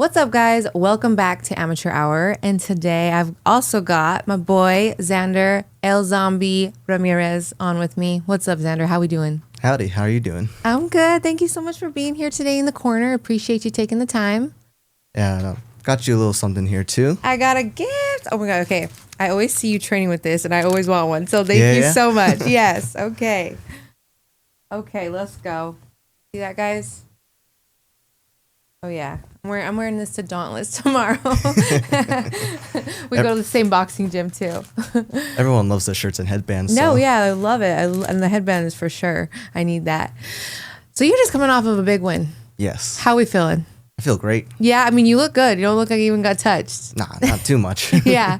What's up, guys? Welcome back to Amateur Hour. And today I've also got my boy, Xander, El Zombie Ramirez on with me. What's up, Xander? How we doing? Howdy, how are you doing? I'm good. Thank you so much for being here today in the corner. Appreciate you taking the time. Yeah, got you a little something here too. I got a gift. Oh my God. Okay. I always see you training with this and I always want one. So thank you so much. Yes. Okay. Okay, let's go. See that, guys? Oh, yeah. I'm wearing this to Dauntless tomorrow. We go to the same boxing gym, too. Everyone loves the shirts and headbands. No, so. yeah, I love it. And the headband is for sure. I need that. So you're just coming off of a big win. Yes. How we feeling? I feel great. Yeah, I mean, you look good. You don't look like you even got touched. Nah, not too much. Yeah.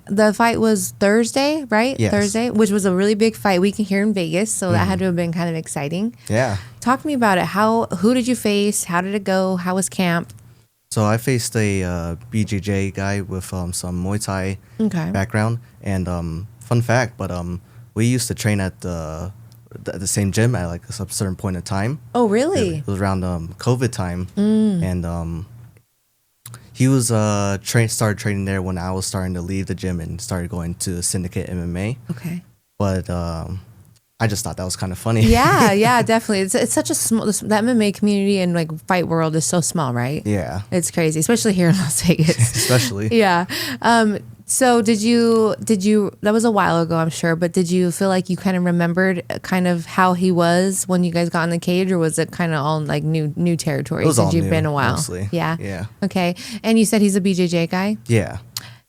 The fight was Thursday, right? Yes. Thursday, which was a really big fight week here in Vegas. So that had to have been kind of exciting. Yeah. Talk to me about it. Who did you face? How did it go? How was camp? So I faced a BJJ guy with some Muay Thai background. And fun fact, but we used to train at the same gym at like a certain point in time. Oh, really? It was around COVID time. And he was started training there when I was starting to leave the gym and started going to Syndicate MMA. Okay. But I just thought that was kind of funny. Yeah, yeah, definitely. It's such a small, that MMA community and like fight world is so small, right? Yeah. It's crazy, especially here in Las Vegas. Especially. Yeah. So did you, that was a while ago, I'm sure, but did you feel like you kind of remembered kind of how he was when you guys got in the cage, or was it kind of all like new territory It was since all you've new, been a while? mostly. Yeah. Yeah. Okay. And you said he's a BJJ guy? Yeah.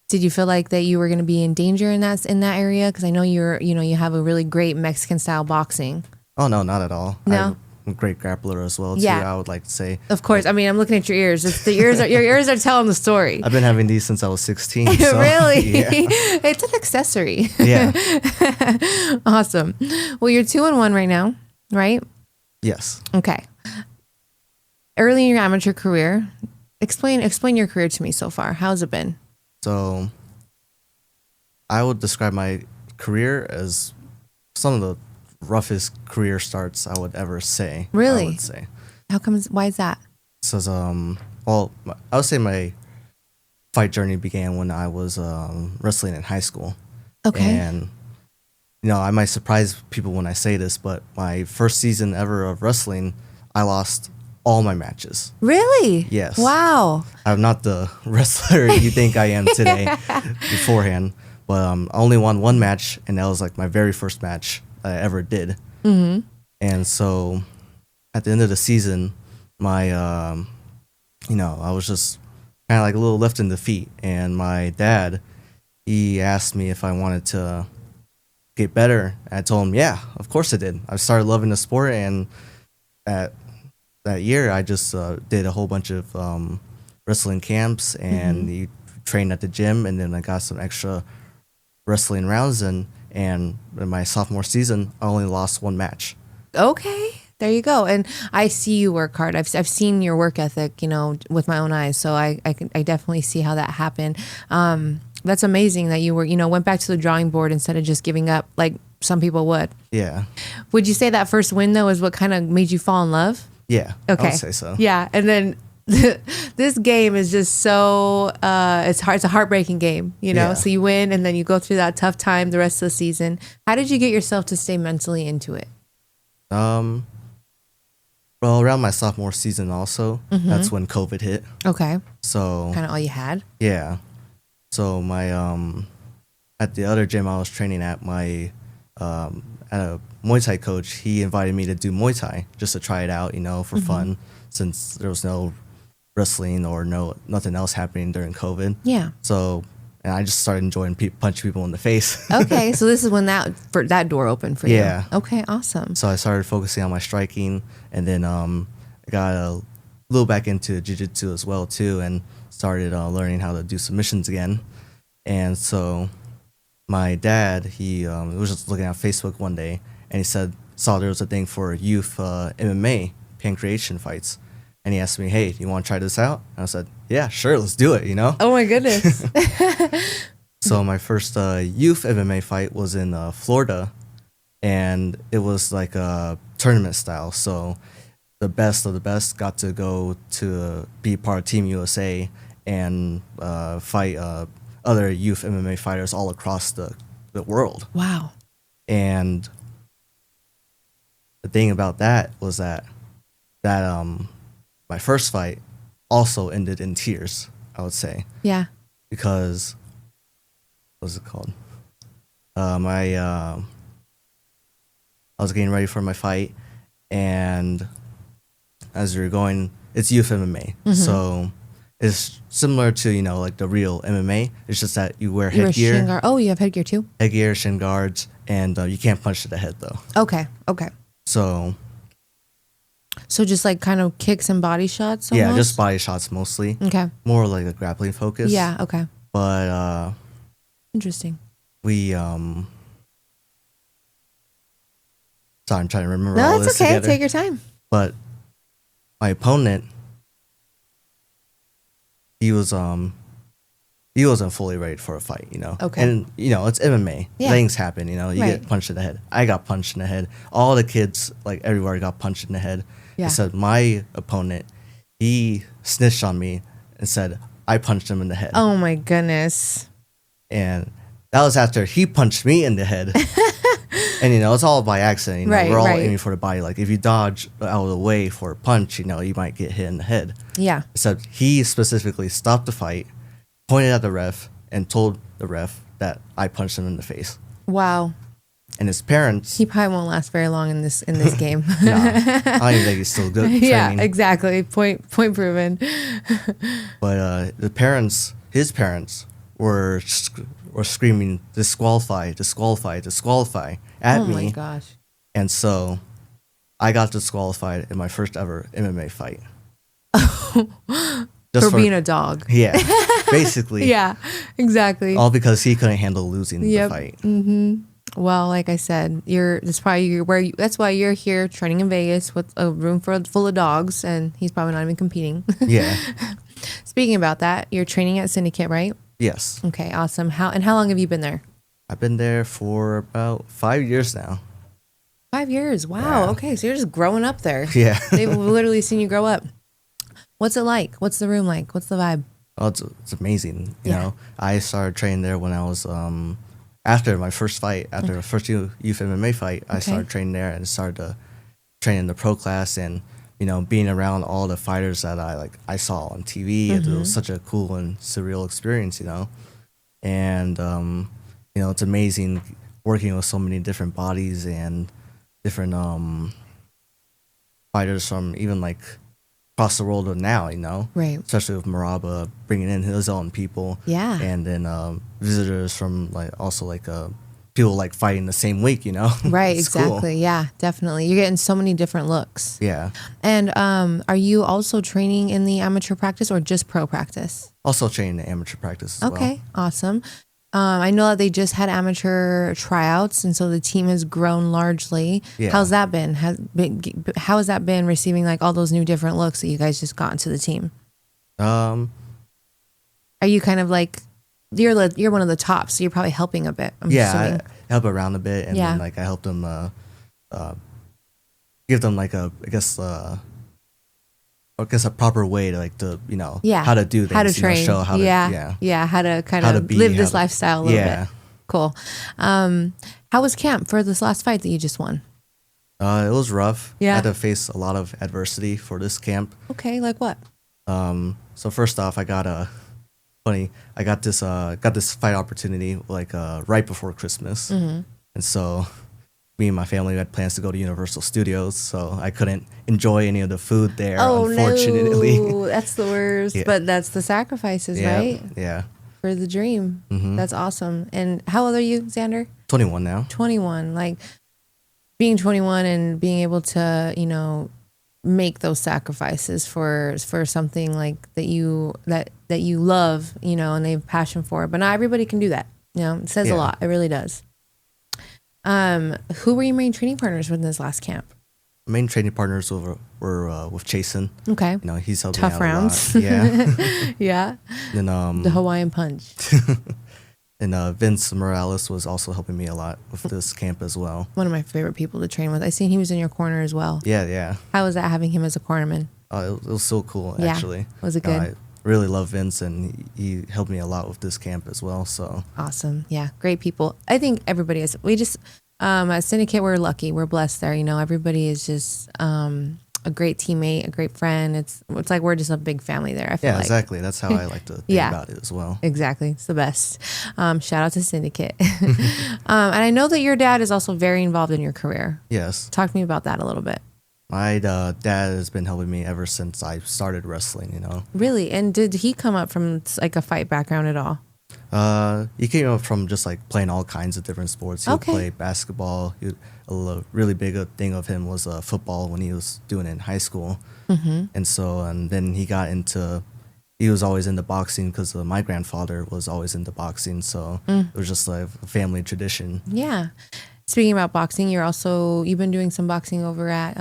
Did you feel like that you were going to be in danger in that area? Because I know you have a really great Mexican style boxing. Oh, no, not at all. No? I'm a great grappler as well, too, Yeah. I would like to say. Of course. I mean, I'm looking at your ears. Your ears are telling the story. I've been having these since I was 16. So, Really? Yeah. It's an accessory. Yeah. Awesome. Well, you're 2-1 right now, right? Yes. Okay. Early in your amateur career, explain your career to me so far. How's it been? So I would describe my career as some of the roughest career starts I would ever say. Really? I would say. How comes? Why is that? So, well, I would say my fight journey began when I was wrestling in high school. Okay. And, I might surprise people when I say this, but my first season ever of wrestling, I lost all my matches. Really? Yes. Wow. I'm not the wrestler you think I am today beforehand, but I only won one match, and that was like my very first match I ever did. Mm-hmm. And so at the end of the season, my, I was just kind of like a little left in defeat, and my dad, he asked me if I wanted to get better. I told him, yeah, of course I did. I started loving the sport, and at that year, I just did a whole bunch of wrestling camps and you trained at the gym, and then I got some extra wrestling rounds in. And in my sophomore season, I only lost one match. Okay. There you go. And I see you work hard. I've seen your work ethic, with my own eyes. So I definitely see how that happened. That's amazing that you were, went back to the drawing board instead of just giving up like some people would. Yeah. Would you say that first win though is what kind of made you fall in love? Yeah. Okay. I would say so. Yeah. And then this game is just so it's hard. It's a heartbreaking game, Yeah. So you win and then you go through that tough time the rest of the season. How did you get yourself to stay mentally into it? Well, around my sophomore season also, that's when COVID hit. Okay. So Kind of all you had? yeah. So my at the other gym I was training at, my at a Muay Thai coach, he invited me to do Muay Thai just to try it out, for fun, since there was no wrestling or nothing else happening during COVID. Yeah. So, and I just started enjoying punch people in the face. Okay, so this is when that door opened for you. Yeah. Okay, awesome. So I started focusing on my striking, and then I got a little back into jiu-jitsu as well too, and started learning how to do submissions again. And so my dad, he was just looking at Facebook one day, and he saw there was a thing for youth MMA pancreation fights. And he asked me, hey, you want to try this out? And I said, yeah, sure, let's do it, Oh my goodness. So my first youth MMA fight was in Florida, and it was like a tournament style. So the best of the best got to go to be part of Team USA and fight other youth MMA fighters all across the world. Wow. And the thing about that was that my first fight also ended in tears, I would say. Yeah. Because what's it called? I was getting ready for my fight, and as we were going, it's youth MMA, so it's similar to like the real MMA. It's just that you wear headgear. Shin guard. Oh, you have headgear too. Headgear, shin guards, and you can't punch to the head though. Okay. So just like kind of kicks and body shots. Almost? Yeah, just body shots mostly. Okay. More like a grappling focus. Yeah. Okay. But interesting. We Sorry, I'm trying to remember No, all that's this okay. together. Take your time. But my opponent, he wasn't fully ready for a fight, Okay. And it's MMA. Yeah. Things happen, you Right. get punched in the head. I got punched in the head. All the kids, like everywhere, got punched in the head. Yeah. Except my opponent, he snitched on me and said I punched him in the head. Oh my goodness. And that was after he punched me in the head. And it's all by accident. Right, We're all right. aiming for the body. Like if you dodge out of the way for a punch, you might get hit in the head. Yeah. So he specifically stopped the fight, pointed at the ref, and told the ref that I punched him in the face. Wow. And his parents. He probably won't last very long in this game. Nah, I don't even think he's still good. Yeah, Training. exactly. Point proven. But his parents were screaming disqualify, disqualify, disqualify at me. Oh my gosh. And so I got disqualified in my first ever MMA fight. For being a dog. Yeah, basically. Yeah, exactly. All because he couldn't handle losing the fight. Mm-hmm. Well, like I said, that's why you're here training in Vegas with a room full of dogs, and he's probably not even competing. Yeah. Speaking about that, you're training at Syndicate, right? Yes. Okay, awesome. How long have you been there? I've been there for about 5 years now. 5 years. Wow. Yeah. Okay, so you're just growing up there. Yeah. They've literally seen you grow up. What's it like? What's the room like? What's the vibe? Oh, it's amazing. You Yeah. know, I started training there when I was after my first fight, after the first youth MMA fight. I started training there and started to train in the pro class, and being around all the fighters that I saw on TV. It was such a cool and surreal experience. And it's amazing working with so many different bodies and different fighters from even like across the world now, Right. especially with Maraba bringing in his own people, Yeah. and then visitors from people like fighting the same week, Right, It's cool. exactly. Yeah, definitely. You're getting so many different looks. Yeah. And are you also training in the amateur practice or just pro practice? Also training in amateur practice as well. Okay, awesome. I know that they just had amateur tryouts, and so the team has grown largely. Yeah. How's that been? How has that been receiving like all those new different looks that you guys just got into the team? Are you kind of like you're one of the tops, so you're probably helping a bit? I'm assuming. I help around a bit, and then I help them give them a proper way to how to do things, how to train, show how to how to kind how to of be, live how this to- lifestyle a little yeah. bit. Cool. How was camp for this last fight that you just won? It was rough. Yeah. I had to face a lot of adversity for this camp. Okay, like what? So first off, I got this fight opportunity right before Christmas, and so me and my family had plans to go to Universal Studios, so I couldn't enjoy any of the food there. Unfortunately, no, that's the worst. Yeah. But that's the sacrifices, right? Yeah. For the dream. Mhm. That's awesome. And how old are you, Xander? 21 now. 21. Like being 21 and being able to, make those sacrifices for something like that you love, and they have passion for. But not everybody can do that. It says a lot. It really does. Who were your main training partners with this last camp? Main training partners were with Jason. Okay. He's helped Tough me out rounds. a lot. Yeah. Yeah. Then The Hawaiian punch. And Vince Morales was also helping me a lot with this camp as well. One of my favorite people to train with. I seen he was in your corner as well. Yeah. How was that having him as a cornerman? It was so cool, Yeah. actually. Was it good? I really love Vince, and he helped me a lot with this camp as well. So Awesome. Yeah, great people. I think everybody is. We just at Syndicate, we're lucky. We're blessed there. You know, everybody is just a great teammate, a great friend. It's like we're just a big family there. I feel like. Exactly. That's how I like to think about it as well. Exactly. It's the best. Shout out to Syndicate. And I know that your dad is also very involved in your career. Yes. Talk to me about that a little bit. My dad has been helping me ever since I started wrestling, you know. Really? And did he come up from like a fight background at all? He came up from just like playing all kinds of different sports. He would play basketball. A really big thing of him was football when he was doing it in high school. And then he was always into boxing because my grandfather was always into boxing. So it was just like a family tradition. Yeah. Speaking about boxing, you've been doing some boxing over at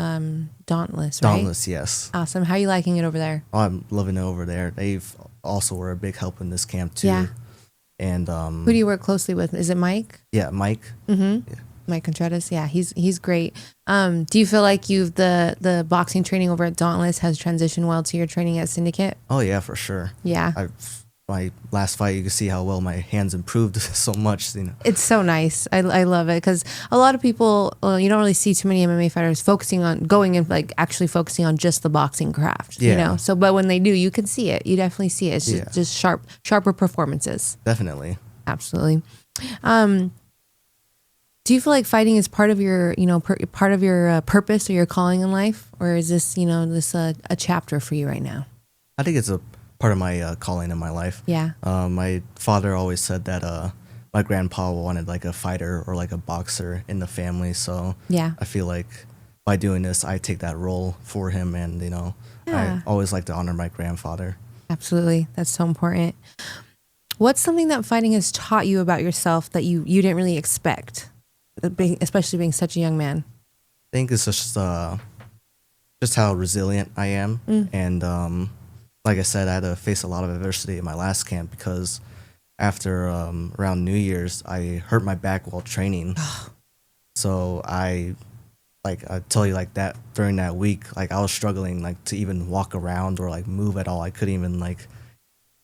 Dauntless, right? Dauntless, yes. Awesome. How are you liking it over there? Oh, I'm loving it over there. They've also were a big help in this camp too. Yeah. And who do you work closely with? Is it Mike? Yeah, Mike. Yeah. Mike Contreras. Yeah, he's great. Do you feel like the boxing training over at Dauntless has transitioned well to your training at Syndicate? Oh yeah, for sure. Yeah. My last fight, you can see how well my hands improved so much. You know, it's so nice. I love it because a lot of people, you don't really see too many MMA fighters focusing on going and like actually focusing on just the boxing craft. Yeah. You know. So, but when they do, you can see it. You definitely see it. It's just sharper performances. Definitely. Absolutely. Do you feel like fighting is part of your, part of your purpose or your calling in life, or is this, a chapter for you right now? I think it's a part of my calling in my life. Yeah. My father always said that my grandpa wanted like a fighter or like a boxer in the family. So yeah, I feel like by doing this, I take that role for him, and I always like to honor my grandfather. Absolutely, that's so important. What's something that fighting has taught you about yourself that you didn't really expect? Especially being such a young man. I think it's just how resilient I am. And like I said, I had to face a lot of adversity in my last camp because after around New Year's, I hurt my back while training. So I tell you like that during that week, like I was struggling like to even walk around or like move at all. I couldn't even like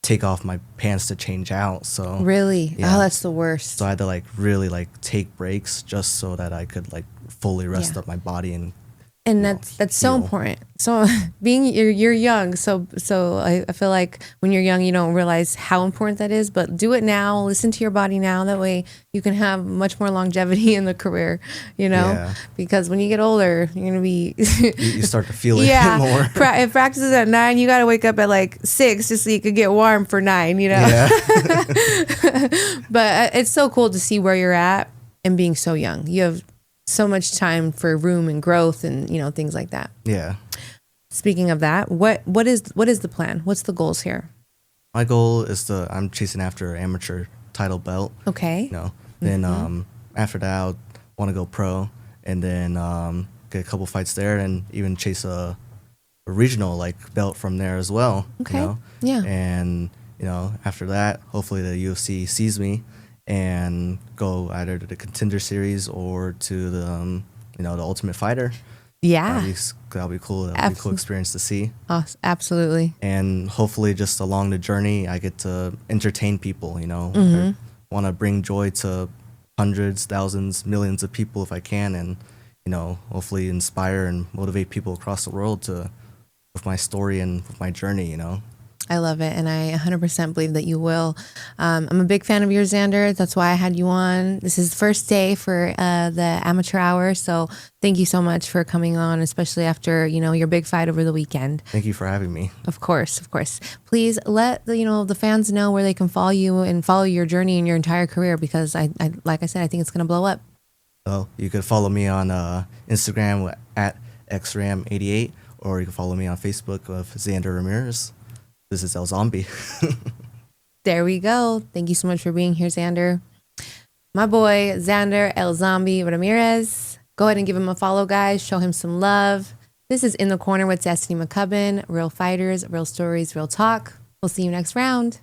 take off my pants to change out. So really, yeah. Oh, that's the worst. So I had to like really like take breaks just so that I could like fully rest up my body and that's so important. So you're young, so I feel like when you're young, you don't realize how important that is. But do it now. Listen to your body now. That way you can have much more longevity in the career. Because when you get older, you're gonna be you start to feel it more. If practice is at 9, you got to wake up at like 6 just so you could get warm for 9. Yeah. But it's so cool to see where you're at and being so young. You have so much time for room and growth and things like that. Yeah. Speaking of that, what is the plan? What's the goals here? My goal is I'm chasing after an amateur title belt. Okay. Then after that I want to go pro, and then get a couple fights there, and even chase a regional like belt from there as well. Okay. Yeah. And after that, hopefully the UFC sees me and go either to the Contender Series or to the the Ultimate Fighter. Yeah, that'll be cool. That'll be a cool experience to see. Absolutely. And hopefully, just along the journey, I get to entertain people. I want to bring joy to hundreds, thousands, millions of people if I can, and hopefully inspire and motivate people across the world with my story and with my journey. I love it, and I 100% believe that you will. I'm a big fan of yours, Xander. That's why I had you on. This is the first day for the amateur hour, so thank you so much for coming on, especially after your big fight over the weekend. Thank you for having me. Of course. Please let the fans know where they can follow you and follow your journey and your entire career, because I like I said, I think it's going to blow up. So you could follow me on Instagram at xram88, or you can follow me on Facebook with Xander Ramirez. This is El Zombie. There we go. Thank you so much for being here, Xander. My boy, Xander El Zombie Ramirez. Go ahead and give him a follow, guys. Show him some love. This is In the Corner with Destiny McCubbin. Real fighters, real stories, real talk. We'll see you next round.